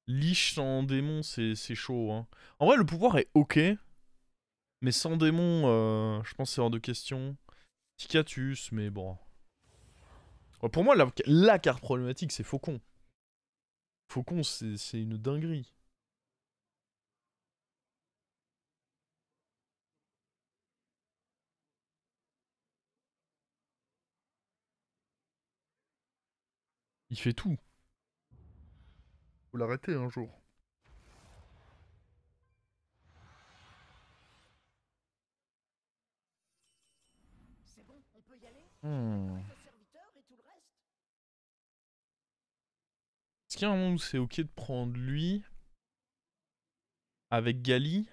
Lich sans démon, c'est chaud. Hein. En vrai, le pouvoir est ok, mais sans démon, je pense que c'est hors de question. Ticatus, mais bon. Ouais, pour moi, la carte problématique, c'est Faucon. Faucon, c'est une dinguerie. Il fait tout. Faut l'arrêter un jour. Hmm. Est-ce qu'il y a un moment où c'est ok de prendre lui avec Gali?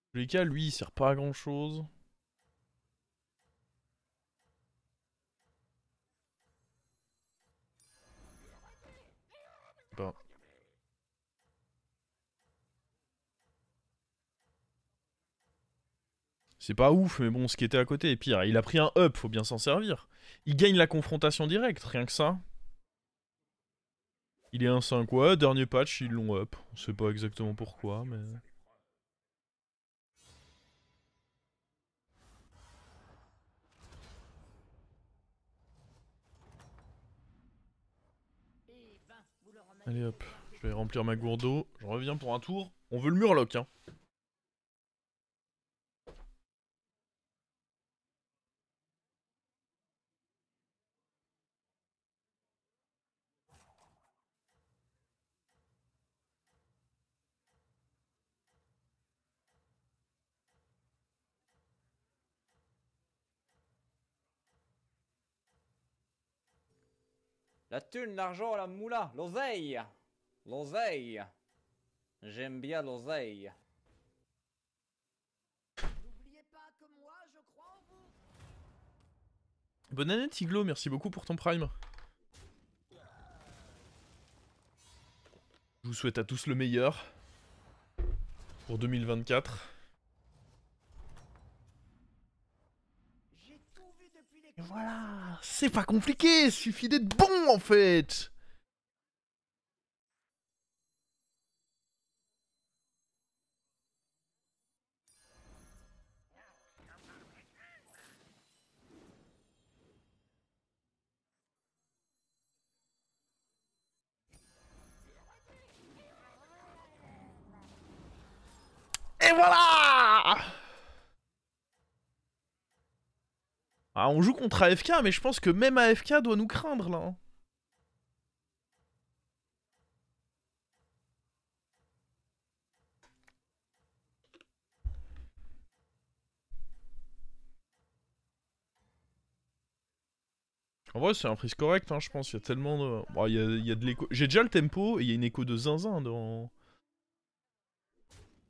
En tous les cas, lui, il sert pas à grand chose. Bah. C'est pas ouf, mais bon, ce qui était à côté est pire. Il a pris un up, faut bien s'en servir. Il gagne la confrontation directe, rien que ça. Il est 1-5, ouais, dernier patch, ils l'ont up. On sait pas exactement pourquoi, mais... Allez hop, je vais remplir ma gourde d'eau. Je reviens pour un tour. On veut le murloc, hein. La thune, l'argent, la moula, l'oseille. L'oseille. J'aime bien l'oseille. Bonne année Tiglo, merci beaucoup pour ton prime. Je vous souhaite à tous le meilleur pour 2024. Et voilà, c'est pas compliqué, suffit d'être bon en fait. Et voilà. Ah, on joue contre AFK, mais je pense que même AFK doit nous craindre là. En vrai, c'est un prise correct, hein, je pense. Il y a tellement de. Bon, il y a de l'écho. J'ai déjà le tempo et il y a une écho de zinzin dans.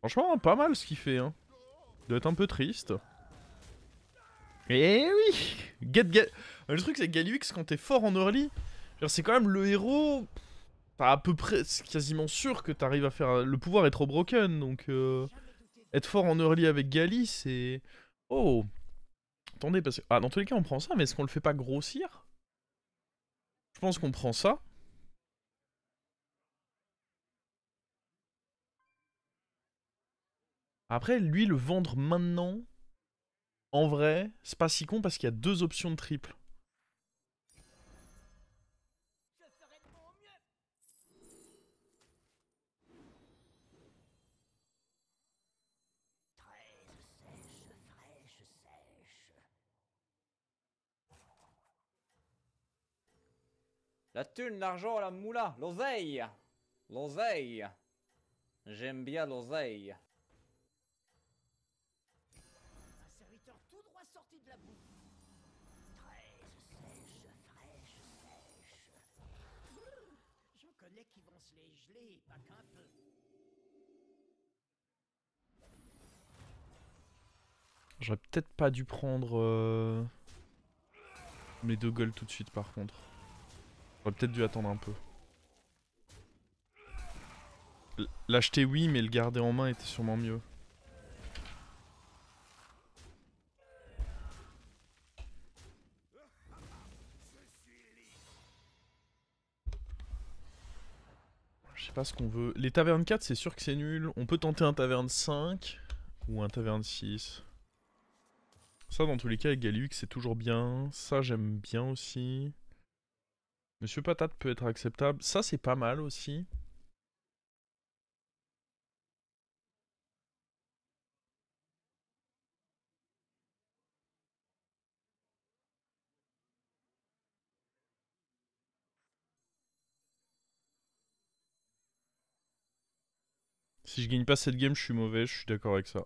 Franchement, pas mal ce qu'il fait, hein. Il doit être un peu triste. Eh oui. Le truc, c'est que Galux, quand t'es fort en early, c'est quand même le héros. T'as à peu près. C'est quasiment sûr que t'arrives à faire. Le pouvoir est trop broken, donc. Être fort en early avec Gali, c'est. Oh. Attendez, parce que. Ah, dans tous les cas, on prend ça, mais est-ce qu'on le fait pas grossir? Je pense qu'on prend ça. Après, lui, le vendre maintenant, en vrai, c'est pas si con parce qu'il y a deux options de triple. La thune, l'argent, la moula, l'oseille. L'oseille. J'aime bien l'oseille. J'aurais peut-être pas dû prendre mes deux gueules tout de suite par contre. J'aurais peut-être dû attendre un peu. L'acheter oui, mais le garder en main était sûrement mieux. sais pas ce qu'on veut. Les tavernes 4, c'est sûr que c'est nul. On peut tenter un taverne 5 ou un taverne 6. Ça, dans tous les cas, avec Galliux, c'est toujours bien. Ça, j'aime bien aussi. Monsieur Patate peut être acceptable. Ça, c'est pas mal aussi. Si je gagne pas cette game, je suis mauvais, je suis d'accord avec ça.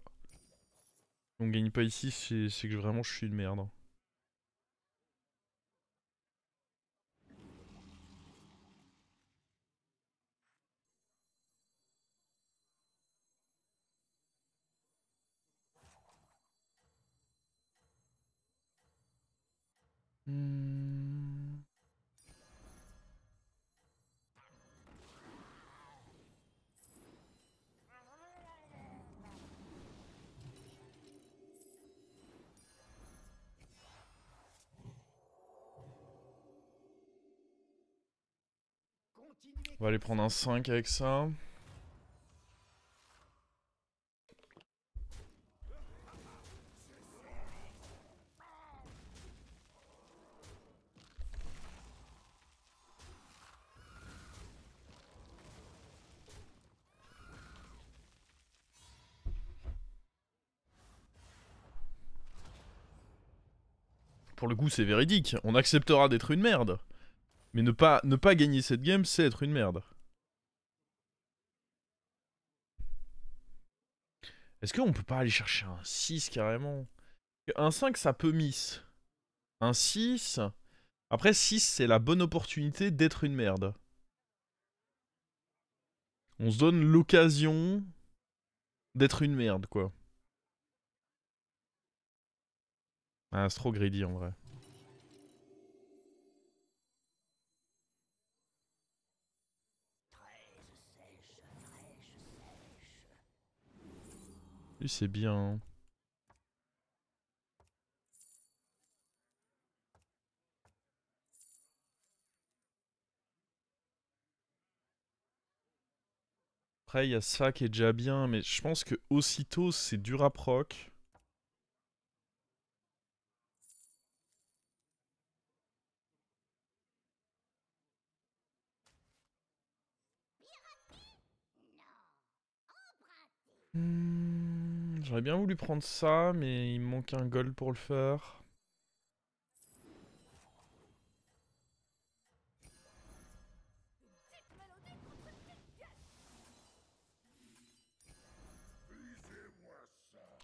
Si on gagne pas ici, c'est que vraiment je suis une merde. Hmm. On va aller prendre un 5 avec ça. Pour le coup, c'est véridique. On acceptera d'être une merde. Mais ne pas gagner cette game, c'est être une merde. Est-ce qu'on peut pas aller chercher un 6 carrément? Un 5, ça peut miss. Un 6... Après, 6, c'est la bonne opportunité d'être une merde. On se donne l'occasion d'être une merde, quoi. Ah, c'est trop greedy, en vrai. Lui, c'est bien, hein. Après, il y a ça qui est déjà bien, mais je pense que aussitôt, c'est dur à proc. J'aurais bien voulu prendre ça, mais il me manque un gold pour le faire.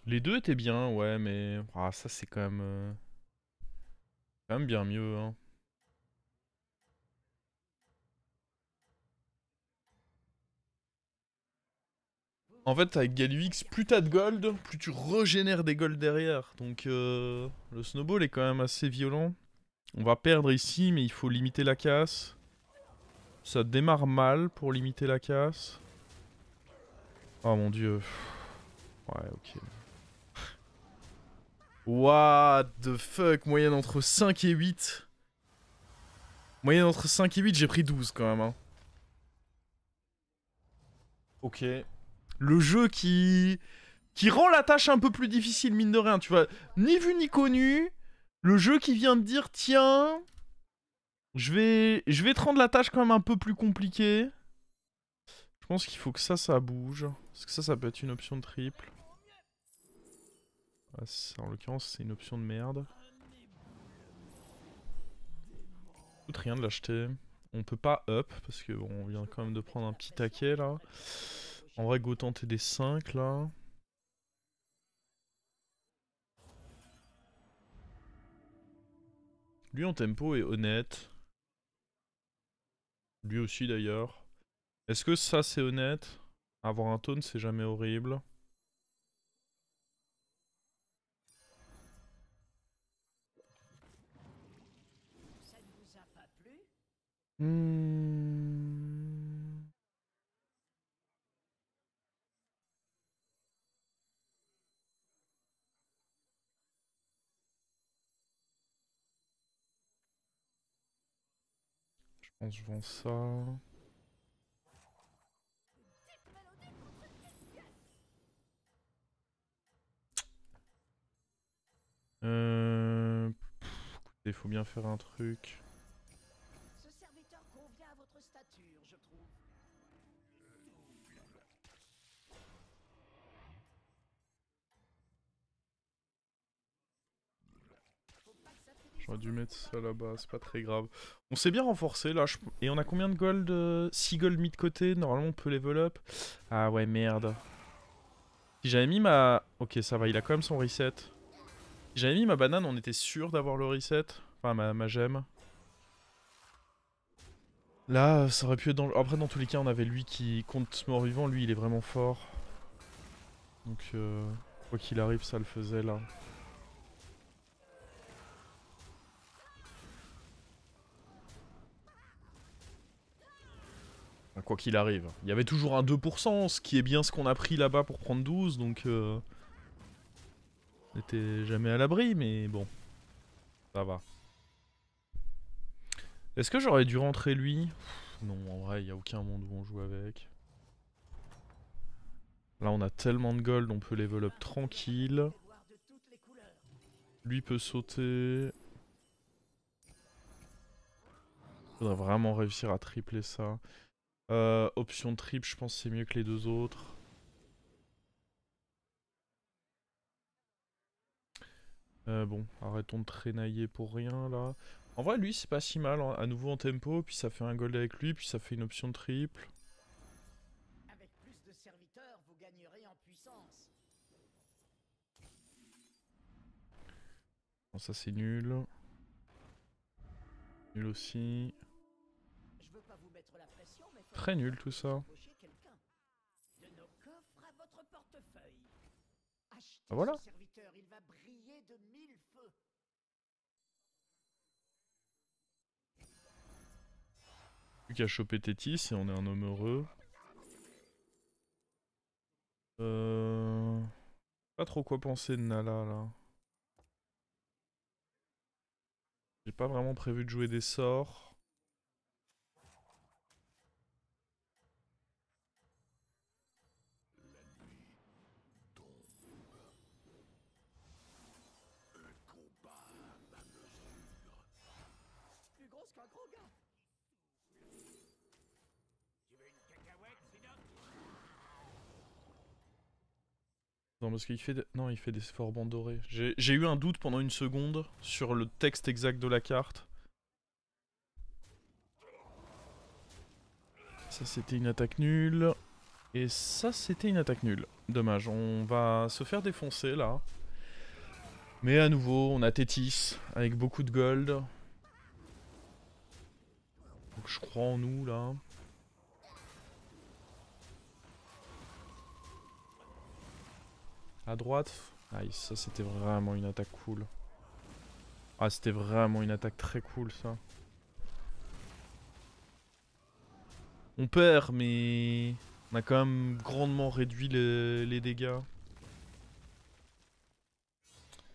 Les deux étaient bien, ouais, mais... Ah, ça, c'est quand même bien mieux, hein. En fait, avec Galux, plus t'as de gold, plus tu régénères des golds derrière. Donc, le snowball est quand même assez violent. On va perdre ici, mais il faut limiter la casse. Ça démarre mal pour limiter la casse. Oh mon dieu. Ouais, ok. What the fuck. Moyenne entre 5 et 8. Moyenne entre 5 et 8, j'ai pris 12 quand même. Hein. Ok. Le jeu qui rend la tâche un peu plus difficile, mine de rien. Tu vois, ni vu ni connu. Le jeu qui vient de dire, tiens... Je vais te rendre la tâche quand même un peu plus compliquée. Je pense qu'il faut que ça bouge. Parce que ça peut être une option de triple. Ah, en l'occurrence, c'est une option de merde. Ça coûte rien de l'acheter. On peut pas up, parce que bon, on vient quand même de prendre un petit taquet là. En vrai, go tenter des 5 là. Lui en tempo est honnête. Lui aussi d'ailleurs. Est-ce que ça c'est honnête? Avoir un taunt c'est jamais horrible. Hmm... Je pense que je vends ça. faut bien faire un truc. Ce serviteur convient à votre stature, je trouve. J'aurais dû mettre ça là-bas, c'est pas très grave. On s'est bien renforcé là, et on a combien de gold 6 gold mis de côté, normalement on peut level up. Ah ouais, merde. Si j'avais mis ma... Ok, ça va, il a quand même son reset. Si j'avais mis ma banane, on était sûr d'avoir le reset. Enfin, ma gemme. Là, ça aurait pu être dans... Après, dans tous les cas, on avait lui qui compte mort-vivant. Lui, il est vraiment fort. Donc, quoi qu'il arrive, ça le faisait là. Quoi qu'il arrive. Il y avait toujours un 2%, ce qui est bien ce qu'on a pris là-bas pour prendre 12, donc... On n'était jamais à l'abri, mais bon. Ça va. Est-ce que j'aurais dû rentrer lui? Non, en vrai, il n'y a aucun monde où on joue avec. Là, on a tellement de gold, on peut level up tranquille. Lui peut sauter. Faudrait vraiment réussir à tripler ça. Option triple, je pense que c'est mieux que les deux autres. Bon, arrêtons de traînailler pour rien là. En vrai, lui, c'est pas si mal. Hein. À nouveau en tempo, puis ça fait un gold avec lui, puis ça fait une option triple. Avec plus de serviteurs, vous gagnerez en puissance. Bon, ça c'est nul. Nul aussi. Je veux pas vous mettre la pression, mais Très nul tout ça. de nos coffres à votre portefeuille. Achetez Ah, voilà. ce serviteur, il va briller de mille feux. Plus qu'à choper Tétis et on est un homme heureux. Pas trop quoi penser de Nala là. J'ai pas vraiment prévu de jouer des sorts. Plus grosse qu'un gros gars. Non parce qu'il fait non, il fait des forbans dorés. J'ai eu un doute pendant une seconde sur le texte exact de la carte. Ça c'était une attaque nulle. Et ça c'était une attaque nulle. Dommage, on va se faire défoncer là. Mais à nouveau, on a Tétis avec beaucoup de gold. Donc je crois en nous là. À droite. Aïe, ça c'était vraiment une attaque cool. Ah, c'était vraiment une attaque très cool ça. On perd, mais on a quand même grandement réduit les dégâts.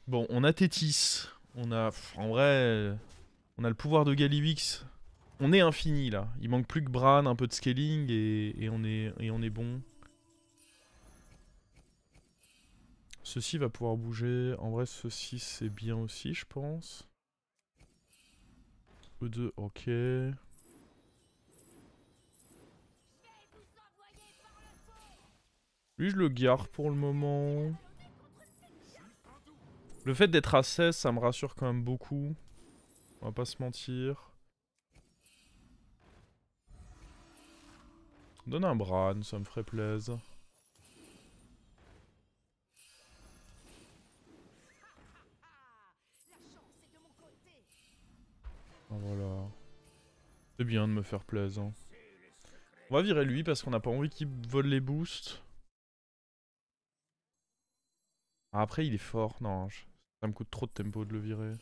Bon, on a Tétis. On a... En vrai, on a le pouvoir de Galivix. On est infini là. Il manque plus que Bran, un peu de scaling et on est bon. Ceci va pouvoir bouger. En vrai, ceci c'est bien aussi, je pense. E2, ok. Lui, je le garde pour le moment. Le fait d'être à 16, ça me rassure quand même beaucoup. On va pas se mentir. Donne un Bran, ça me ferait plaisir. Ah, voilà. C'est bien de me faire plaisir. On va virer lui parce qu'on n'a pas envie qu'il vole les boosts. Ah, après, il est fort. Non, ça me coûte trop de tempo de le virer.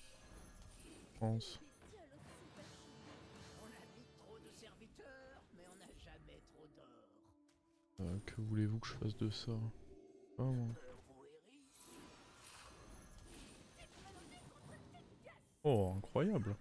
Je pense. On a vite trop de serviteurs, mais on n'a jamais trop d'or. Que voulez-vous que je fasse de ça? Ah, moi. Oh, incroyable.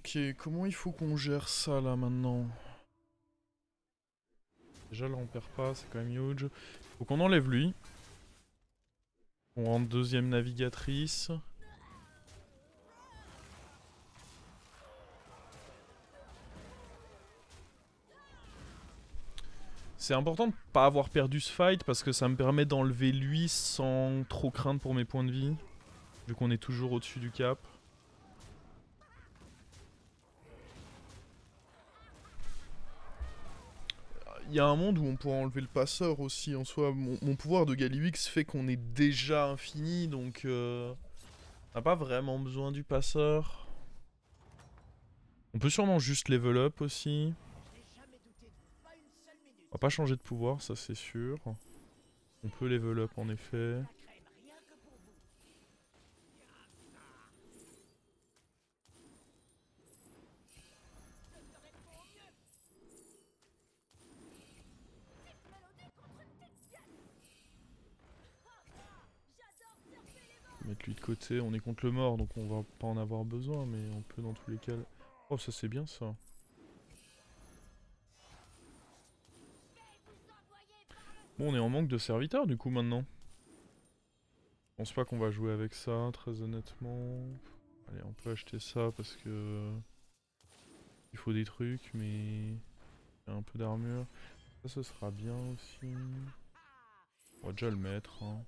Ok, comment il faut qu'on gère ça là maintenant? Déjà là on perd pas, c'est quand même huge. Faut qu'on enlève lui. On rentre deuxième navigatrice. C'est important de pas avoir perdu ce fight parce que ça me permet d'enlever lui sans trop craindre pour mes points de vie. Vu qu'on est toujours au-dessus du cap. Il y a un monde où on pourra enlever le passeur aussi en soi. Mon pouvoir de Galliwix fait qu'on est déjà infini donc on n'a pas vraiment besoin du passeur. On peut sûrement juste level up aussi. On va pas changer de pouvoir, ça c'est sûr. On peut level up en effet. Mettre lui de côté, on est contre le mort donc on va pas en avoir besoin mais on peut dans tous les cas... Oh ça c'est bien ça. Bon on est en manque de serviteurs du coup maintenant. Je pense pas qu'on va jouer avec ça très honnêtement. Allez on peut acheter ça parce que... Il faut des trucs mais... Il y a un peu d'armure. Ça ce sera bien aussi. On va déjà le mettre hein.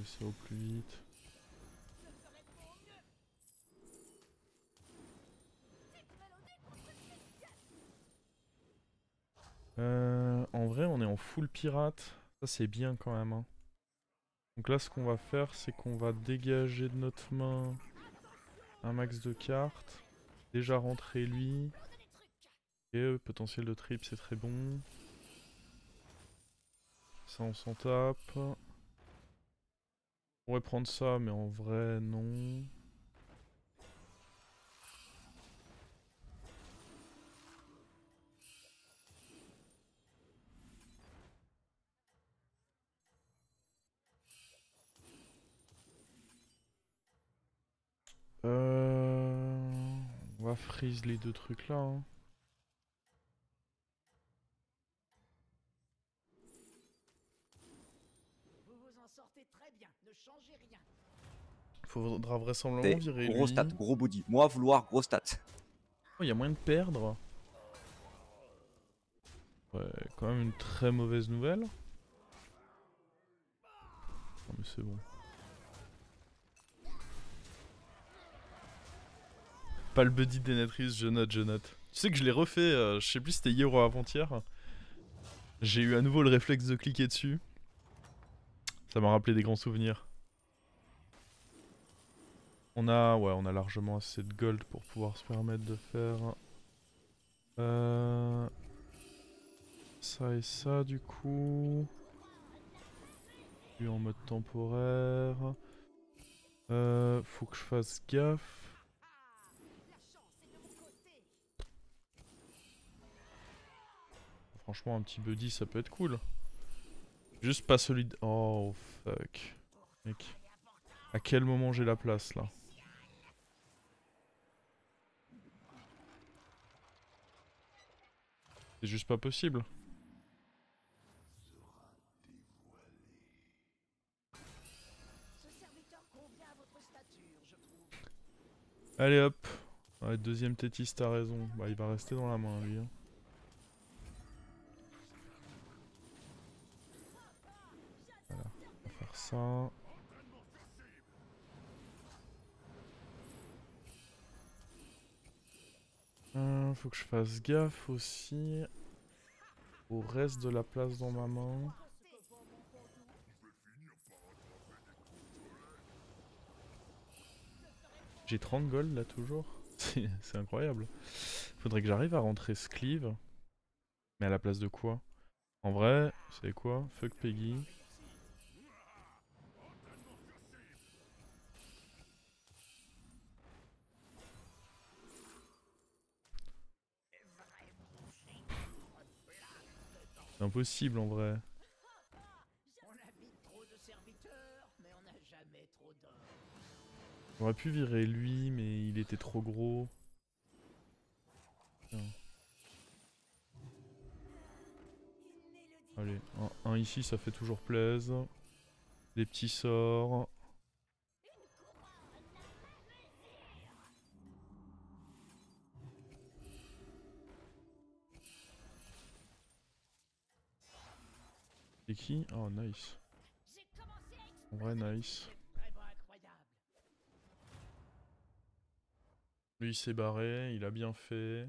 Je fais ça au plus vite. En vrai on est en full pirate. Ça c'est bien quand même hein. Donc là ce qu'on va faire c'est qu'on va dégager de notre main un max de cartes. Déjà rentrer lui. Et potentiel de trip c'est très bon. Ça on s'en tape. On pourrait prendre ça mais en vrai non. On va freeze les deux trucs là hein. Vous vous en sortez très bien, ne changez rien. Faudra vraisemblablement virer Gros lui. stat, gros body. Moi vouloir gros stat. Oh y a moyen de perdre. Ouais, quand même une très mauvaise nouvelle. Non mais c'est bon. Pas le buddy d'Enatrice, je note, je note. Tu sais que je l'ai refait, je sais plus si c'était hier ou avant-hier. J'ai eu à nouveau le réflexe de cliquer dessus. Ça m'a rappelé des grands souvenirs. On a largement assez de gold pour pouvoir se permettre de faire... ça et ça du coup. Lui en mode temporaire. Faut que je fasse gaffe. Franchement un petit buddy ça peut être cool. Juste pas celui de... Oh fuck. Mec. À quel moment j'ai la place là? C'est juste pas possible. Ce serviteur convient à votre stature, je trouve. Allez hop. Ouais, deuxième Tétis, t'as raison. Bah il va rester dans la main lui. Hein. Voilà, on va faire ça. Faut que je fasse gaffe aussi au reste de la place dans ma main. J'ai 30 gold là toujours. C'est incroyable. Faudrait que j'arrive à rentrer ce cleave. Mais à la place de quoi? En vrai, vous savez quoi? Fuck Peggy. C'est impossible en vrai. On habite trop de serviteurs, mais on n'a jamais trop d'or. J'aurais pu virer lui, mais il était trop gros. Tiens. Allez, un ici, ça fait toujours plaisir. Des petits sorts. C'est qui? Oh, nice. En vrai, nice. Lui, il s'est barré, il a bien fait.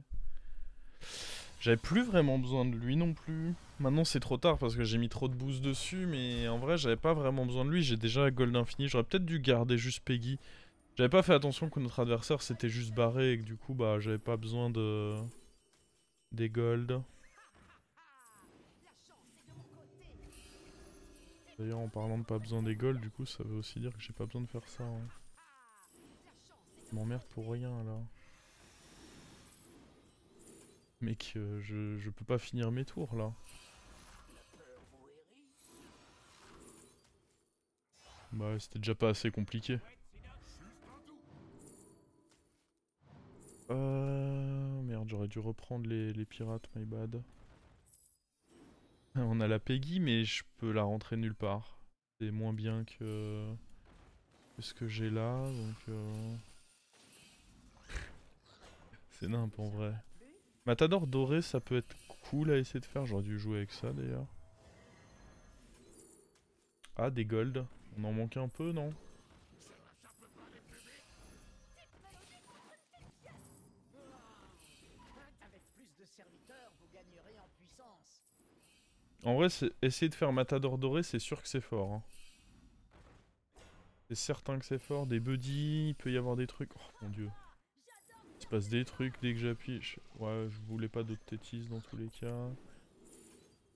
J'avais plus vraiment besoin de lui non plus. Maintenant, c'est trop tard parce que j'ai mis trop de boost dessus, mais en vrai, j'avais pas vraiment besoin de lui. J'ai déjà Gold Infini. J'aurais peut-être dû garder juste Peggy. J'avais pas fait attention que notre adversaire s'était juste barré et que du coup, bah, j'avais pas besoin de... des Gold. D'ailleurs, en parlant de pas besoin des Gold, du coup, ça veut aussi dire que j'ai pas besoin de faire ça. Hein. Je m'emmerde pour rien, là. Mec, je peux pas finir mes tours, là. Bah, c'était déjà pas assez compliqué. Merde, j'aurais dû reprendre les pirates, my bad. On a la Peggy, mais je peux la rentrer nulle part. C'est moins bien que ce que j'ai là, donc... C'est nimp en vrai. Matador doré, ça peut être cool à essayer de faire. J'aurais dû jouer avec ça d'ailleurs. Ah, des gold. On en manque un peu, non? Avec plus de serviteurs, vous gagnerez en puissance. En vrai, essayer de faire Matador doré, c'est sûr que c'est fort. Hein. C'est certain que c'est fort. Des buddies, il peut y avoir des trucs. Oh mon dieu. Il se passe des trucs dès que j'appuie. Ouais, je voulais pas d'autres tétis dans tous les cas.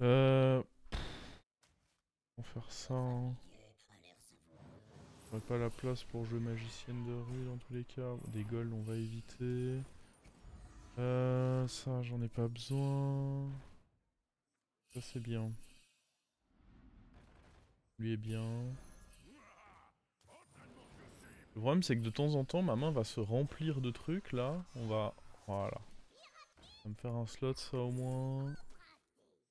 On va faire ça. Hein. J'aurais pas la place pour jouer magicienne de rue dans tous les cas. Des golds, on va éviter. Ça, j'en ai pas besoin. Ça, c'est bien. Lui est bien. Le problème, c'est que de temps en temps, ma main va se remplir de trucs, là. On va... Voilà. Ça va me faire un slot, ça, au moins.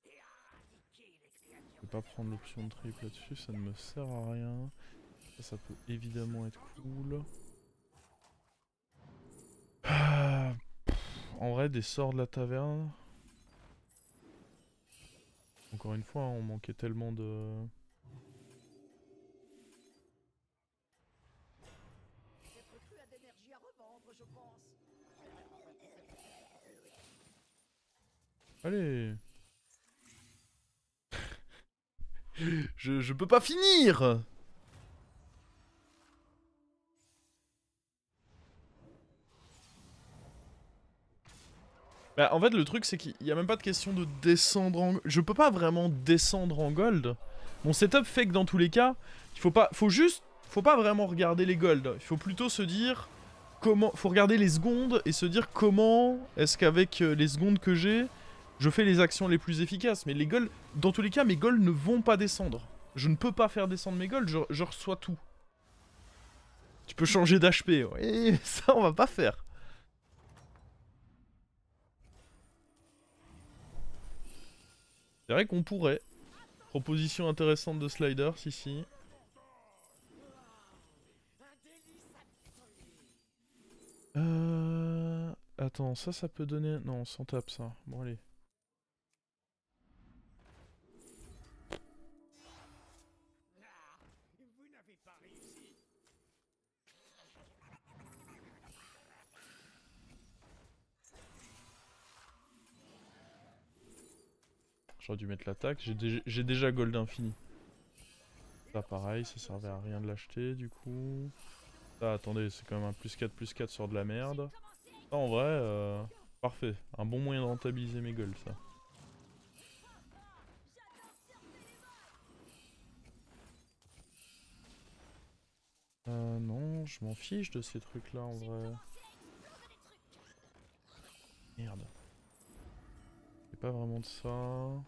Je vais pas prendre l'option de triple là-dessus, ça ne me sert à rien. Ça peut évidemment être cool. Ah, en vrai, des sorts de la taverne. Encore une fois, hein, on manquait tellement de... Cette crue a d'énergie à revendre, je pense. Allez. Je peux pas finir. Bah, en fait, le truc, c'est qu'il y a même pas de question de descendre en... Je peux pas vraiment descendre en gold. Mon setup fait que dans tous les cas, il faut pas... Faut pas vraiment regarder les golds. Il faut plutôt se dire... Comment... Faut regarder les secondes et se dire comment est-ce qu'avec les secondes que j'ai, je fais les actions les plus efficaces. Mais les golds... Dans tous les cas, mes golds ne vont pas descendre. Je ne peux pas faire descendre mes golds, je reçois tout. Tu peux changer d'HP, ouais. Ça, on va pas faire. C'est vrai qu'on pourrait. Proposition intéressante de sliders ici. Attends, ça peut donner... Non, on s'en tape ça. Bon, allez. Vous n'avez pas réussi. J'aurais dû mettre l'attaque. J'ai déjà gold infini. Ça, pareil, ça servait à rien de l'acheter, du coup. Ça, attendez, c'est quand même un +4/+4 sur de la merde. Ça, en vrai, parfait. Un bon moyen de rentabiliser mes golds, ça. Non, je m'en fiche de ces trucs-là, en vrai. Merde. C'est pas vraiment de ça.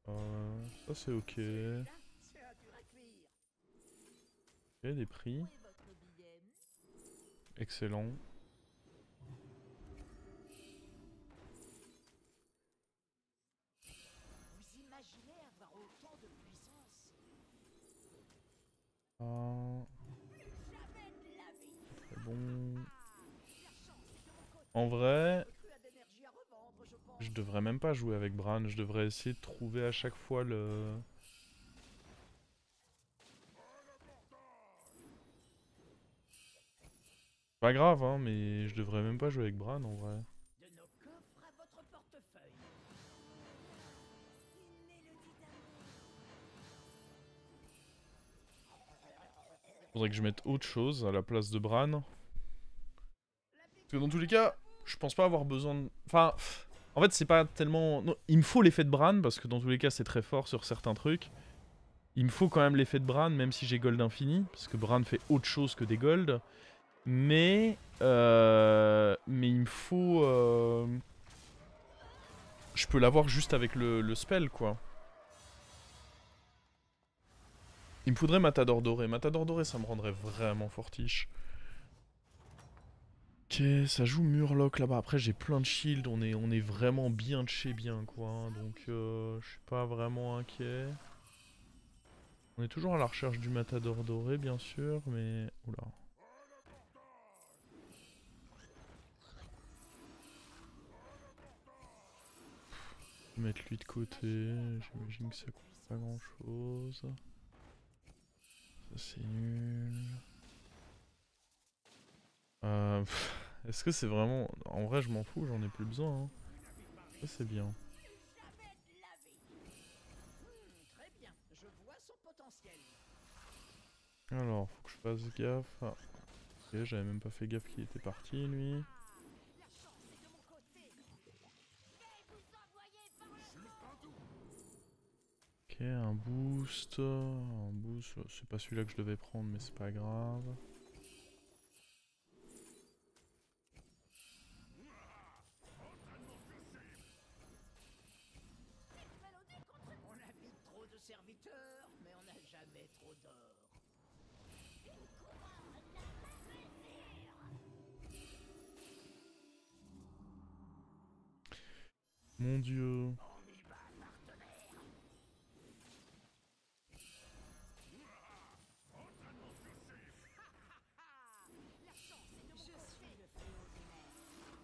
Ça, c'est ok. C'est un dur à cuire. Ok, des prix. Excellent. Vous imaginez avoir autant de puissance? Ah, Jamais de la vie. très bon. La chance est de mon côté. En vrai, Plus à d'énergie à revendre, je pense. je devrais même pas jouer avec Bran. Je devrais essayer de trouver à chaque fois le... Pas grave, hein, mais je devrais même pas jouer avec Bran en vrai. De nos coffres à votre portefeuille. Une mélodie d'amour. Faudrait que je mette autre chose à la place de Bran. Parce que dans tous les cas, je pense pas avoir besoin de... Enfin, en fait, c'est pas tellement... Non, il me faut l'effet de Bran, parce que dans tous les cas, c'est très fort sur certains trucs. Il me faut quand même l'effet de Bran, même si j'ai gold infini, parce que Bran fait autre chose que des golds. Mais il me faut... Je peux l'avoir juste avec le spell, quoi. Il me faudrait Matador doré. Matador doré, ça me rendrait vraiment fortiche. Ok, ça joue Murloc là-bas. Après, j'ai plein de shields. On est vraiment bien de chez bien, quoi. Hein. Donc, je suis pas vraiment inquiet. On est toujours à la recherche du Matador doré, bien sûr, mais... Oula. Je vais mettre lui de côté. J'imagine que ça coûte pas grand-chose. Ça, c'est nul. Est-ce que c'est vraiment... En vrai, je m'en fous, j'en ai plus besoin. Hein. Ça, c'est bien. Jamais de la vie. Très bien. Je vois son potentiel. Alors, faut que je fasse gaffe. Ah. Ok, j'avais même pas fait gaffe qu'il était parti, lui. La chance est de mon côté. Et vous envoyez par le Ok, un boost. Un boost. C'est pas celui-là que je devais prendre, mais c'est pas grave. On a vite trop de serviteurs, mais on n'a jamais trop d'or. Mon dieu. La chance est de mon côté. Je suis le fléau des mers,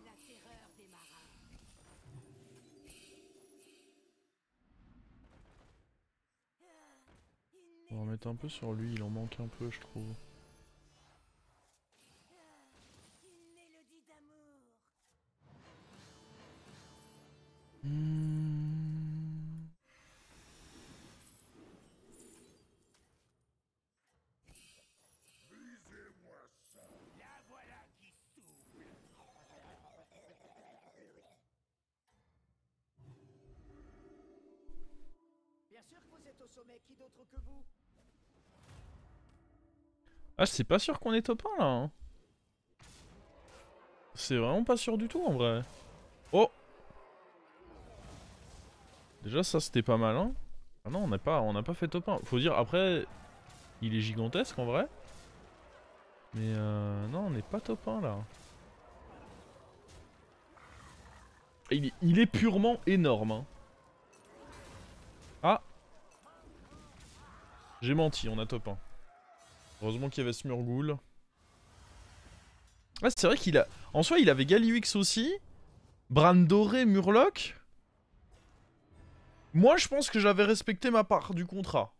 la terreur des marins. On va remettre un peu sur lui, il en manque un peu, je trouve. Une mélodie d'amour. La voilà qui souffle. Bien sûr que vous êtes au sommet, qui d'autre que vous? Ah, c'est pas sûr qu'on est top 1 là. Hein. C'est vraiment pas sûr du tout en vrai. Oh! Déjà, ça c'était pas mal, hein. Ah non, on n'a pas fait top 1. Faut dire, après, il est gigantesque en vrai. Mais non, on n'est pas top 1 là. Il est purement énorme. Hein. Ah! J'ai menti, on a top 1. Heureusement qu'il y avait Smurgoul. Ah, c'est vrai qu'il a... En soi, il avait Galliwix aussi. Bran doré, Murloc. Moi, je pense que j'avais respecté ma part du contrat.